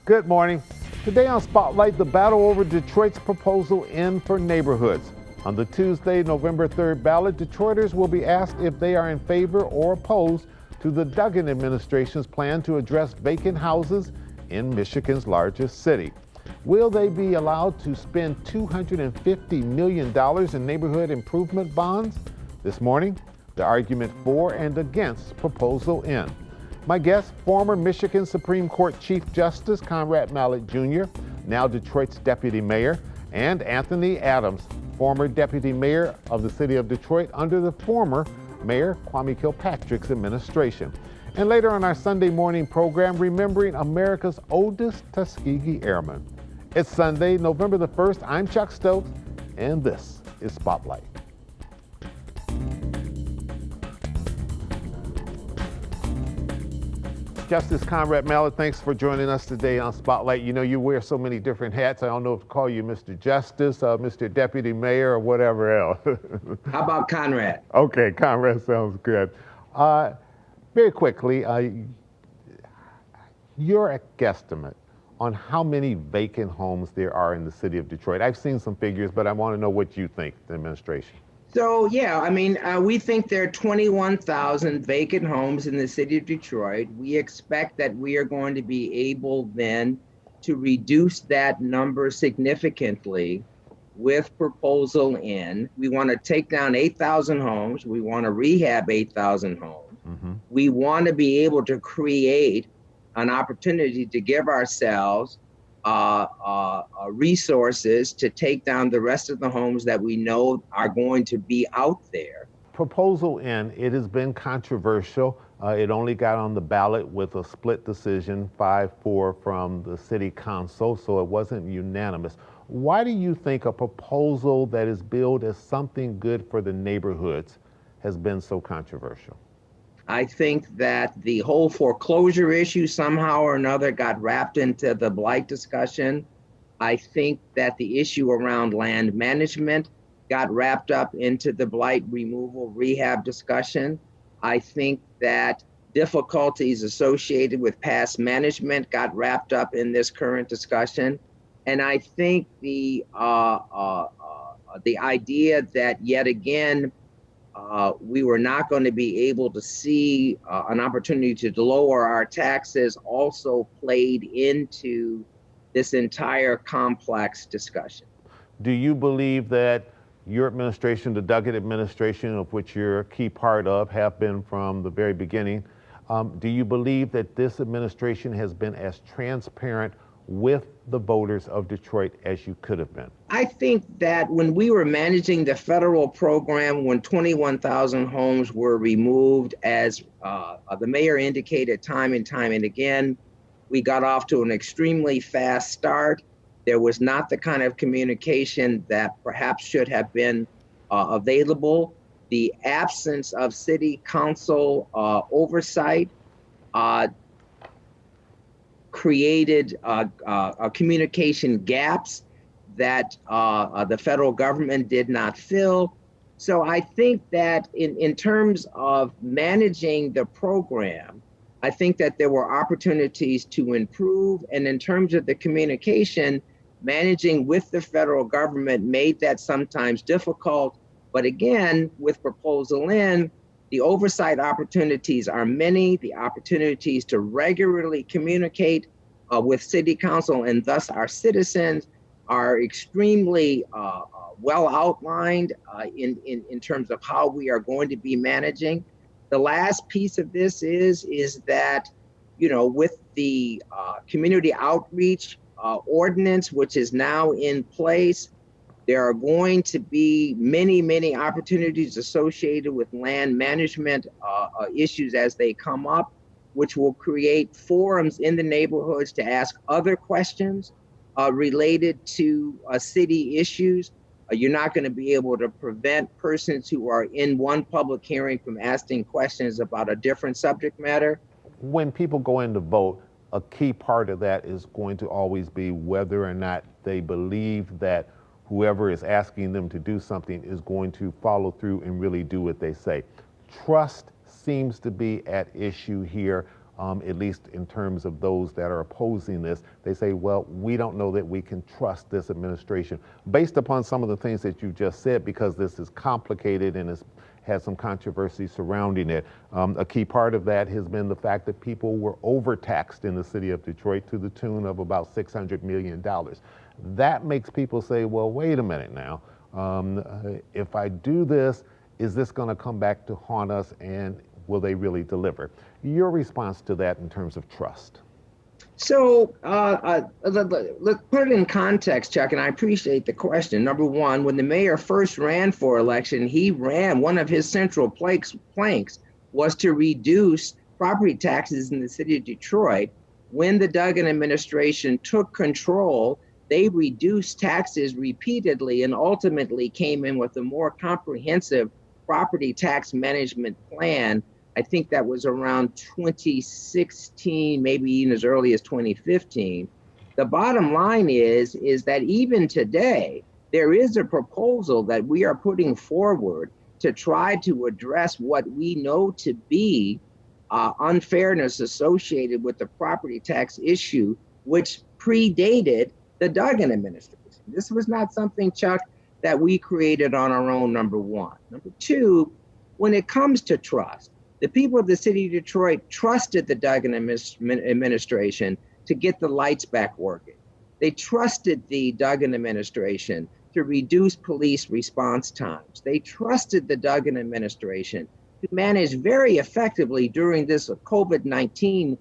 Good morning. Today on Spotlight, the battle over Detroit's proposal in for neighborhoods. On the Tuesday, November 3rd ballot, Detroiters will be asked if they are in favor or opposed to the Duggan administration's plan to address vacant houses in Michigan's largest city. Will they be allowed to spend $250 million in neighborhood improvement bonds? This morning, the argument for and against Proposal N. My guest, former Michigan Supreme Court Chief Justice Conrad Mallett Jr., now Detroit's Deputy Mayor, and Anthony Adams, former Deputy Mayor of the City of Detroit under the former Mayor Kwame Kilpatrick's administration. And later on our Sunday morning program, remembering America's oldest Tuskegee Airman. It's Sunday, November the 1st. I'm Chuck Stokes, and this is Spotlight. Justice Conrad Mallett, thanks for joining us today on Spotlight. You know, you wear so many different hats. I don't know if to call you Mr. Justice, Mr. Deputy Mayor, or whatever else. How about Conrad? Okay, Conrad sounds good. Very quickly, your guesstimate on how many vacant homes there are in the city of Detroit. I've seen some figures, but I want to know what you think, the administration. So, yeah, I mean, we think there are 21,000 vacant homes in the city of Detroit. We expect that we are going to be able then to reduce that number significantly with Proposal N. We want to take down 8,000 homes. We want to rehab 8,000 homes. Mm-hmm. We want to be able to create an opportunity to give ourselves resources to take down the rest of the homes that we know are going to be out there. Proposal N, it has been controversial. It only got on the ballot with a split decision, 5-4 from the city council, so it wasn't unanimous. Why do you think a proposal that is billed as something good for the neighborhoods has been so controversial? I think that the whole foreclosure issue somehow or another got wrapped into the blight discussion. I think that the issue around land management got wrapped up into the blight removal rehab discussion. I think that difficulties associated with past management got wrapped up in this current discussion. And I think the idea that yet again, we were not going to be able to see an opportunity to lower our taxes also played into this entire complex discussion. Do you believe that your administration, the Duggan administration, of which you're a key part of, have been from the very beginning, do you believe that this administration has been as transparent with the voters of Detroit as you could have been? I think that when we were managing the federal program, when 21,000 homes were removed, as the mayor indicated time and time and again, we got off to an extremely fast start. There was not the kind of communication that perhaps should have been available. The absence of city council oversight created communication gaps that the federal government did not fill. So I think that in terms of managing the program, I think that there were opportunities to improve. And in terms of the communication, managing with the federal government made that sometimes difficult. But again, with Proposal N, the oversight opportunities are many. The opportunities to regularly communicate with city council and thus our citizens are extremely well outlined in terms of how we are going to be managing. The last piece of this is that, you know, with the community outreach ordinance, which is now in place, there are going to be many opportunities associated with land management issues as they come up, which will create forums in the neighborhoods to ask other questions related to city issues. You're not going to be able to prevent persons who are in one public hearing from asking questions about a different subject matter. When people go in to vote, a key part of that is going to always be whether or not they believe that whoever is asking them to do something is going to follow through and really do what they say. Trust seems to be at issue here. at least in terms of those that are opposing this. They say, well, we don't know that we can trust this administration based upon some of the things that you just said, because this is complicated and has some controversy surrounding it. A key part of that has been the fact that people were overtaxed in the city of Detroit to the tune of about $600 million. That makes people say, well, wait a minute now. If I do this, is this going to come back to haunt us, and will they really deliver? Your response to that in terms of trust? So let's put it in context, Chuck, and I appreciate the question. Number one, when the mayor first ran for election, one of his central planks was to reduce property taxes in the city of Detroit. When the Duggan administration took control, they reduced taxes repeatedly and ultimately came in with a more comprehensive property tax management plan. I think that was around 2016, maybe even as early as 2015. The bottom line is that even today, there is a proposal that we are putting forward to try to address what we know to be unfairness associated with the property tax issue, which predated the Duggan administration. This was not something, Chuck, that we created on our own, number one. Number two, when it comes to trust, the people of the city of Detroit trusted the Duggan administration to get the lights back working. They trusted the Duggan administration to reduce police response times. They trusted the Duggan administration to manage very effectively during this COVID-19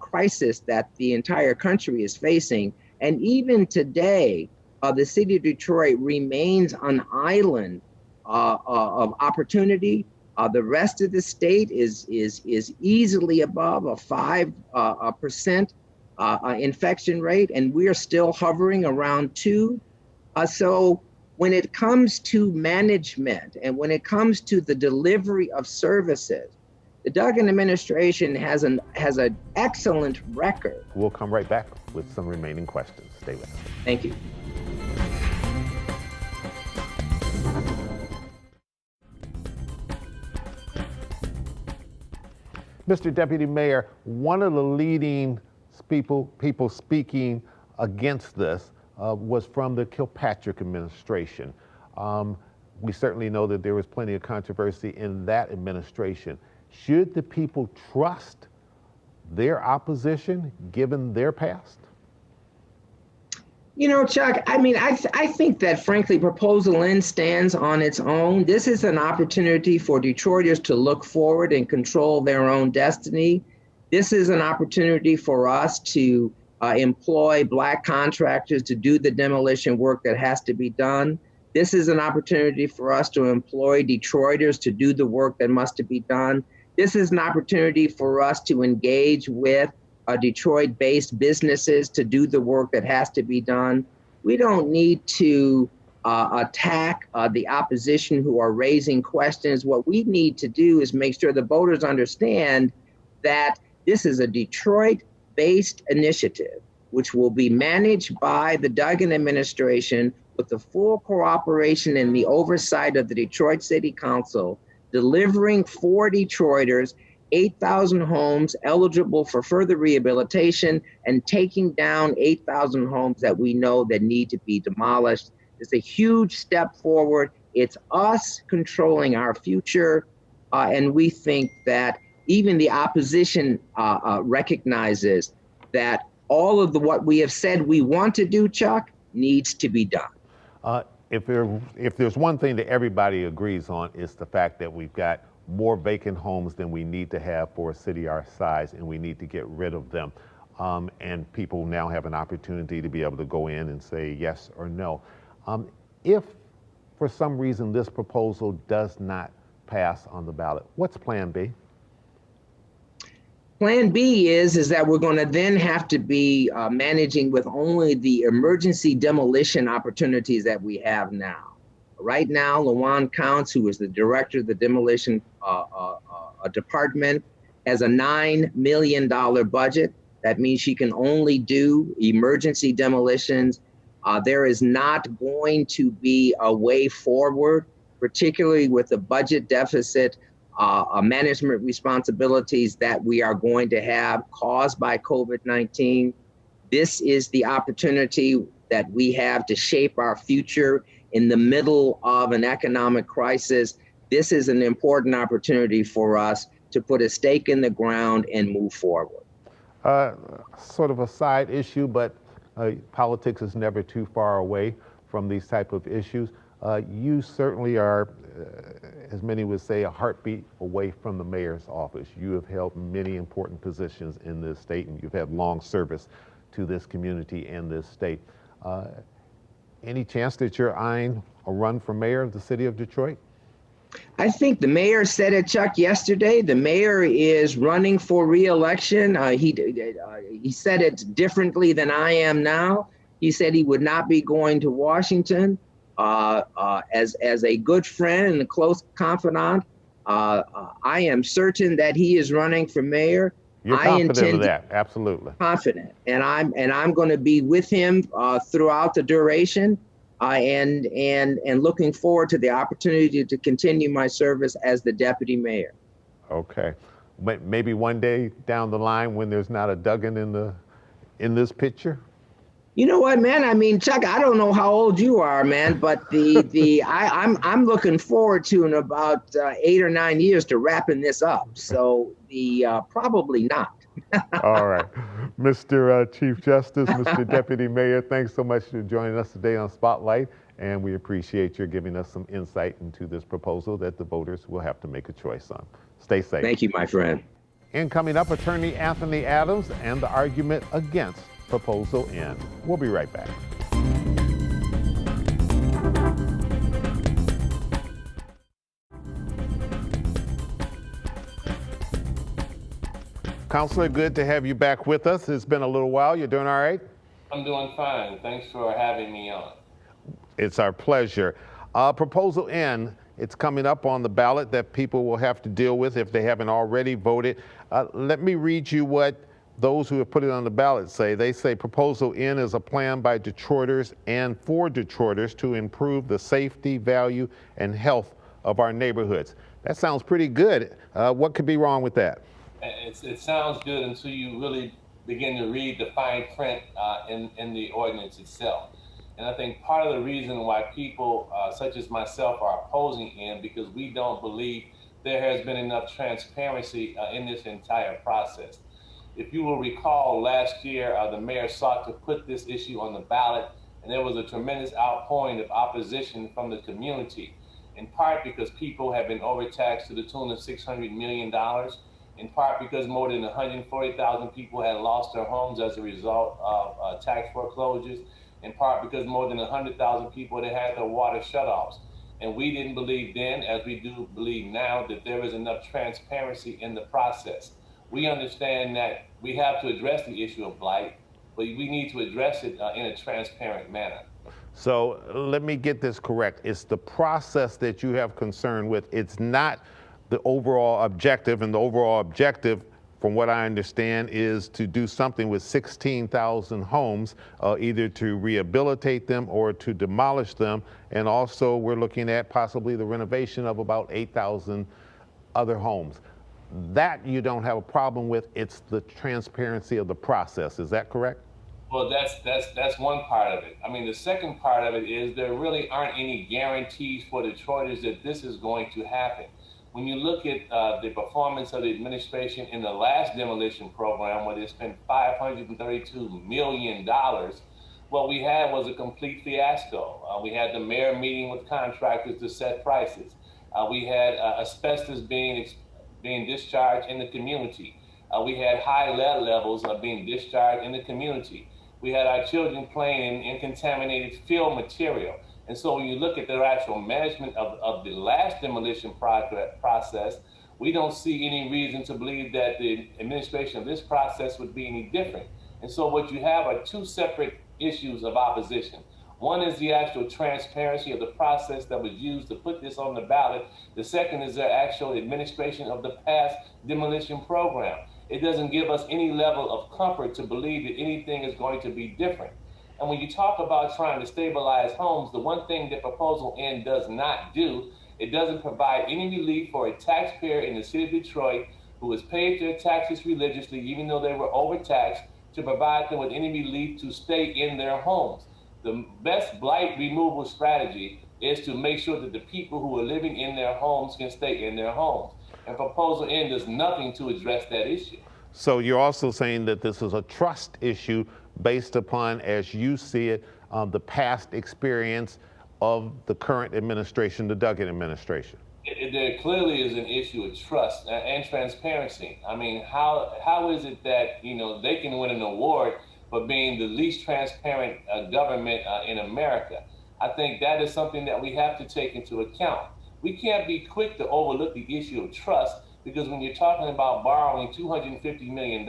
crisis that the entire country is facing. And even today, the city of Detroit remains an island of opportunity. The rest of the state is easily above a 5% infection rate, and we are still hovering around 2. So when it comes to management and when it comes to the delivery of services, the Duggan administration has an excellent record. We'll come right back with some remaining questions. Stay with us. Thank you. Mr. Deputy Mayor, one of the leading people speaking against this was from the Kilpatrick administration. We certainly know that there was plenty of controversy in that administration. Should the people trust their opposition given their past? You know, Chuck, I mean, I think that, frankly, Proposal N stands on its own. This is an opportunity for Detroiters to look forward and control their own destiny. This is an opportunity for us to employ Black contractors to do the demolition work that has to be done. This is an opportunity for us to employ Detroiters to do the work that must be done. This is an opportunity for us to engage with Detroit-based businesses to do the work that has to be done. We don't need to attack the opposition who are raising questions. What we need to do is make sure the voters understand that this is a Detroit-based initiative, which will be managed by the Duggan administration with the full cooperation and the oversight of the Detroit City Council, delivering for Detroiters 8,000 homes eligible for further rehabilitation and taking down 8,000 homes that we know that need to be demolished. It's a huge step forward. It's us controlling our future. And we think that even the opposition recognizes that all of what we have said we want to do, Chuck, needs to be done. If there's one thing that everybody agrees on, it's the fact that we've got more vacant homes than we need to have for a city our size, and we need to get rid of them. And people now have an opportunity to be able to go in and say yes or no. If for some reason this proposal does not pass on the ballot, what's Plan B? Plan B is that we're going to then have to be managing with only the emergency demolition opportunities that we have now. Right now, LaJuan Counts, who is the director of the demolition department, has a $9 million budget. That means she can only do emergency demolitions. There is not going to be a way forward, particularly with the budget deficit management responsibilities that we are going to have caused by COVID-19. This is the opportunity that we have to shape our future in the middle of an economic crisis. This is an important opportunity for us to put a stake in the ground and move forward. Sort of a side issue, but politics is never too far away from these type of issues. You certainly are, as many would say, a heartbeat away from the mayor's office. You have held many important positions in this state, and you've had long service to this community and this state. Any chance that you're eyeing a run for mayor of the city of Detroit? I think the mayor said it, Chuck, yesterday. The mayor is running for re-election. He said it differently than I am now. He said he would not be going to Washington. As a good friend and a close confidant, I am certain that he is running for mayor. You're confident of that, absolutely. Confident, and I'm going to be with him throughout the duration. And looking forward to the opportunity to continue my service as the deputy mayor. Okay, maybe one day down the line when there's not a Duggan in this picture. You know what, man? I mean, Chuck, I don't know how old you are, man, but I'm looking forward to in about 8 or 9 years to wrapping this up. So probably not. All right. Mr. Chief Justice, Mr. Deputy Mayor, thanks so much for joining us today on Spotlight, and we appreciate your giving us some insight into this proposal that the voters will have to make a choice on. Stay safe. Thank you, my friend. And coming up, Attorney Anthony Adams and the argument against Proposal N. We'll be right back. Counselor, good to have you back with us. It's been a little while. You're doing all right? I'm doing fine. Thanks for having me on. It's our pleasure. Proposal N, it's coming up on the ballot that people will have to deal with if they haven't already voted. Let me read you what those who have put it on the ballot say. They say Proposal N is a plan by Detroiters and for Detroiters to improve the safety, value, and health of our neighborhoods. That sounds pretty good. What could be wrong with that? It sounds good until you really begin to read the fine print in the ordinance itself. And I think part of the reason why people such as myself are opposing N because we don't believe there has been enough transparency in this entire process. If you will recall, last year, the mayor sought to put this issue on the ballot, and there was a tremendous outpouring of opposition from the community, in part because people have been overtaxed to the tune of $600 million, in part because more than 140,000 people had lost their homes as a result of tax foreclosures, in part because more than 100,000 people had had their water shutoffs. And we didn't believe then, as we do believe now, that there is enough transparency in the process. We understand that we have to address the issue of blight, but we need to address it in a transparent manner. So let me get this correct. It's the process that you have concern with. It's not the overall objective, and the overall objective, from what I understand, is to do something with 16,000 homes, either to rehabilitate them or to demolish them. And also we're looking at possibly the renovation of about 8,000 other homes. That you don't have a problem with. It's the transparency of the process. Is that correct? Well, that's one part of it. I mean, the second part of it is there really aren't any guarantees for Detroiters that this is going to happen. When you look at the performance of the administration in the last demolition program, where they spent $532 million, what we had was a complete fiasco. We had the mayor meeting with contractors to set prices. We had asbestos being discharged in the community. We had high lead levels being discharged in the community. We had our children playing in contaminated fill material. And so when you look at the actual management of the last demolition process, we don't see any reason to believe that the administration of this process would be any different. And so what you have are two separate issues of opposition. One is the actual transparency of the process that was used to put this on the ballot. The second is the actual administration of the past demolition program. It doesn't give us any level of comfort to believe that anything is going to be different. And when you talk about trying to stabilize homes, the one thing that Proposal N does not do It doesn't provide any relief for a taxpayer in the city of Detroit who has paid their taxes religiously, even though they were overtaxed, to provide them with any relief to stay in their homes. The best blight removal strategy is to make sure that the people who are living in their homes can stay in their homes. And Proposal N does nothing to address that issue. So you're also saying that this is a trust issue based upon, as you see it, the past experience of the current administration, the Duggan administration. There clearly is an issue of trust and transparency. I mean, how is it that they can win an award for being the least transparent government in America? I think that is something that we have to take into account. We can't be quick to overlook the issue of trust, because when you're talking about borrowing $250 million,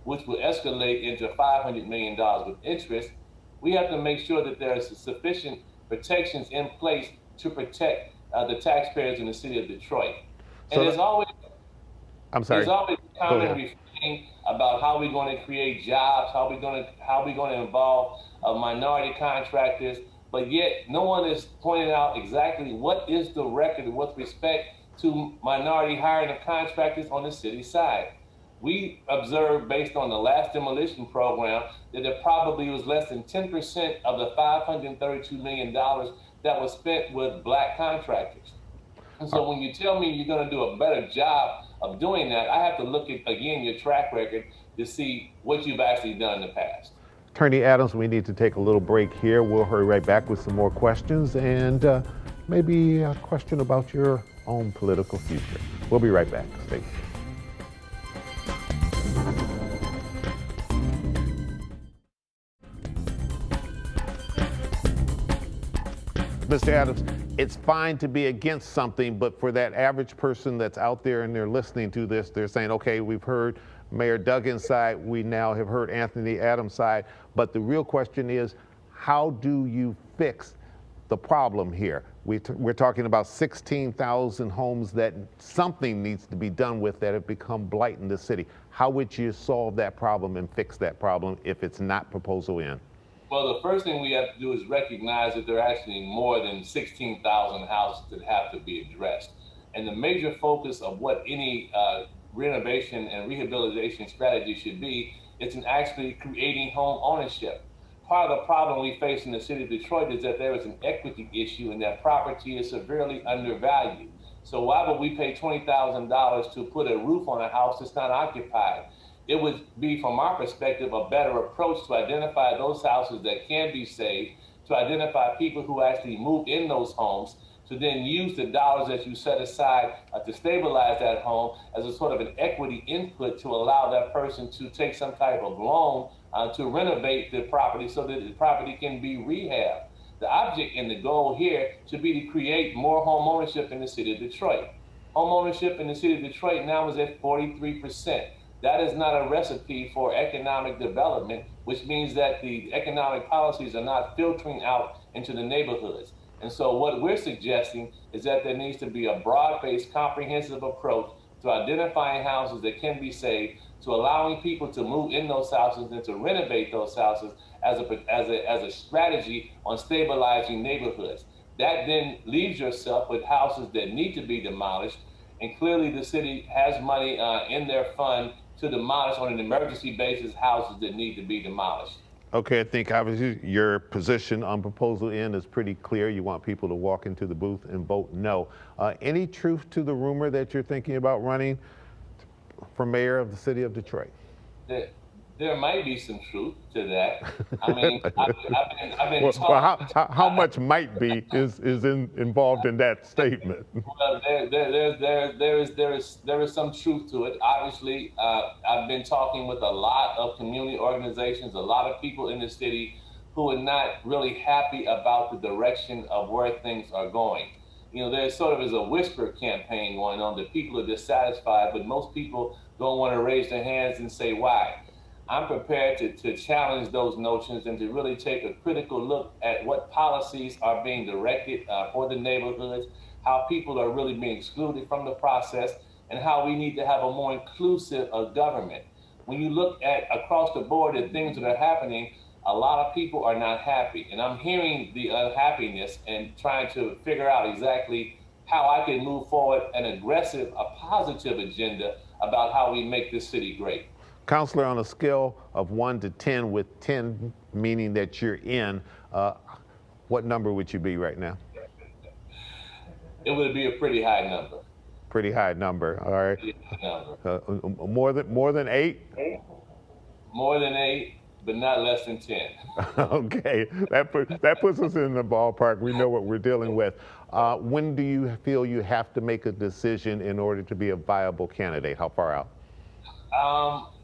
which will escalate into $500 million with interest, we have to make sure that there are sufficient protections in place to protect the taxpayers in the city of Detroit. And there's always common refrain about how we're going to create jobs, how we're going to involve minority contractors, but yet no one is pointing out exactly what is the record with respect to minority hiring of contractors on the city side. We observed, based on the last demolition program, that there probably was less than 10% of the $532 million that was spent with black contractors. And so when you tell me you're going to do a better job of doing that, I have to look at, again, your track record to see what you've actually done in the past. Attorney Adams, we need to take a little break here. We'll hurry right back with some more questions and maybe a question about your own political future. We'll be right back. Stay tuned. Mr. Adams, it's fine to be against something, but for that average person that's out there and they're listening to this, they're saying, okay, we've heard Mayor Duggan's side, we now have heard Anthony Adams' side, but the real question is, how do you fix the problem here? We're talking about 16,000 homes that something needs to be done with that have become blight in the city. How would you solve that problem and fix that problem if it's not Proposal N? Well, the first thing we have to do is recognize that there are actually more than 16,000 houses that have to be addressed. And the major focus of what any renovation and rehabilitation strategy should be is in actually creating home ownership. Part of the problem we face in the city of Detroit is that there is an equity issue and that property is severely undervalued. So why would we pay $20,000 to put a roof on a house that's not occupied? It would be, from our perspective, a better approach to identify those houses that can be saved, to identify people who actually moved in those homes, to then use the dollars that you set aside to stabilize that home as a sort of an equity input to allow that person to take some type of loan to renovate the property so that the property can be rehabbed. The object and the goal here should be to create more home ownership in the city of Detroit. Home ownership in the city of Detroit now is at 43%. That is not a recipe for economic development, which means that the economic policies are not filtering out into the neighborhoods. And so what we're suggesting is that there needs to be a broad-based, comprehensive approach to identifying houses that can be saved, to allowing people to move in those houses and to renovate those houses as a strategy on stabilizing neighborhoods. That then leaves yourself with houses that need to be demolished, and clearly the city has money in their fund to demolish on an emergency basis houses that need to be demolished. Okay, I think obviously your position on Proposal N is pretty clear. You want people to walk into the booth and vote no. Any truth to the rumor that you're thinking about running for mayor of the city of Detroit? There might be some truth to that. I mean, I've been how much might be is involved in that statement? Well, there is some truth to it. Obviously, I've been talking with a lot of community organizations, a lot of people in the city who are not really happy about the direction of where things are going. You know, there sort of is a whisper campaign going on that people are dissatisfied, but most people don't want to raise their hands and say why. I'm prepared to challenge those notions and to really take a critical look at what policies are being directed for the neighborhoods, how people are really being excluded from the process, and how we need to have a more inclusive government. When you look at across the board at things that are happening, a lot of people are not happy. And I'm hearing the unhappiness and trying to figure out exactly how I can move forward an aggressive, a positive agenda about how we make this city great. Counselor, on a scale of 1 to 10, with 10 meaning that you're in, what number would you be right now? It would be a pretty high number. Pretty high number. All right. Pretty high number. More than 8? More than 8, but not less than 10. Okay, that puts us in the ballpark. We know what we're dealing with. When do you feel you have to make a decision in order to be a viable candidate? How far out?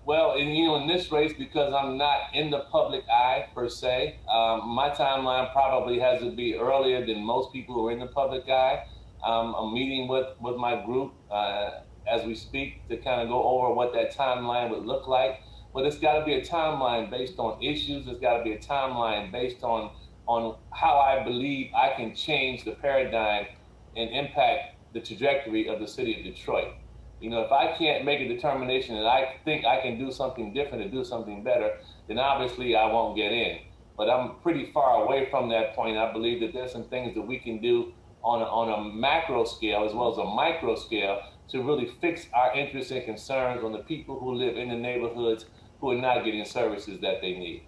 Well, in this race, because I'm not in the public eye per se, my timeline probably has to be earlier than most people who are in the public eye. I'm meeting with my group as we speak to kind of go over what that timeline would look like. But it's got to be a timeline based on issues. It's got to be a timeline based on how I believe I can change the paradigm and impact the trajectory of the city of Detroit. If I can't make a determination that I think I can do something different and do something better, then obviously I won't get in. But I'm pretty far away from that point. I believe that there's some things that we can do on a macro scale as well as a micro scale to really fix our interests and concerns on the people who live in the neighborhoods who are not getting services that they need.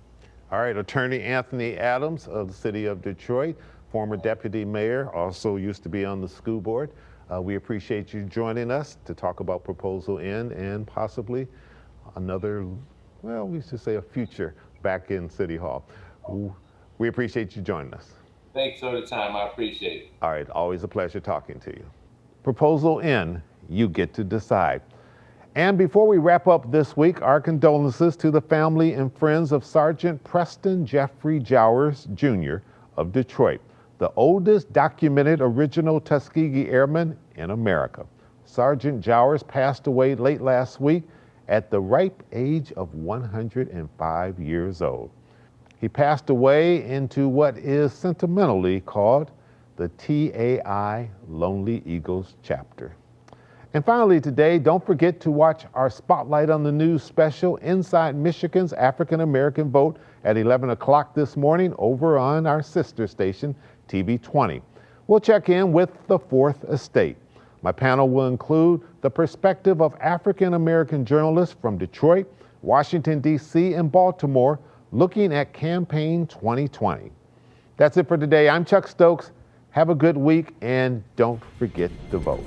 All right, Attorney Anthony Adams of the City of Detroit, former deputy mayor, also used to be on the school board. We appreciate you joining us to talk about Proposal N and possibly another, well, we should say a future back in City Hall. We appreciate you joining us. Thanks for the time, I appreciate it. All right, always a pleasure talking to you. Proposal N, you get to decide. And before we wrap up this week, our condolences to the family and friends of Sergeant Preston Jeffrey Jowers, Jr. of Detroit, the oldest documented original Tuskegee Airman in America. Sergeant Jowers passed away late last week at the ripe age of 105 years old. He passed away into what is sentimentally called the TAI Lonely Eagles chapter. And finally today, don't forget to watch our Spotlight on the News special, Inside Michigan's African American Vote, at 11 o'clock this morning over on our sister station, TV 20. We'll check in with the Fourth Estate. My panel will include the perspective of African American journalists from Detroit, Washington, D.C., and Baltimore, looking at Campaign 2020. That's it for today. I'm Chuck Stokes. Have a good week, and don't forget to vote.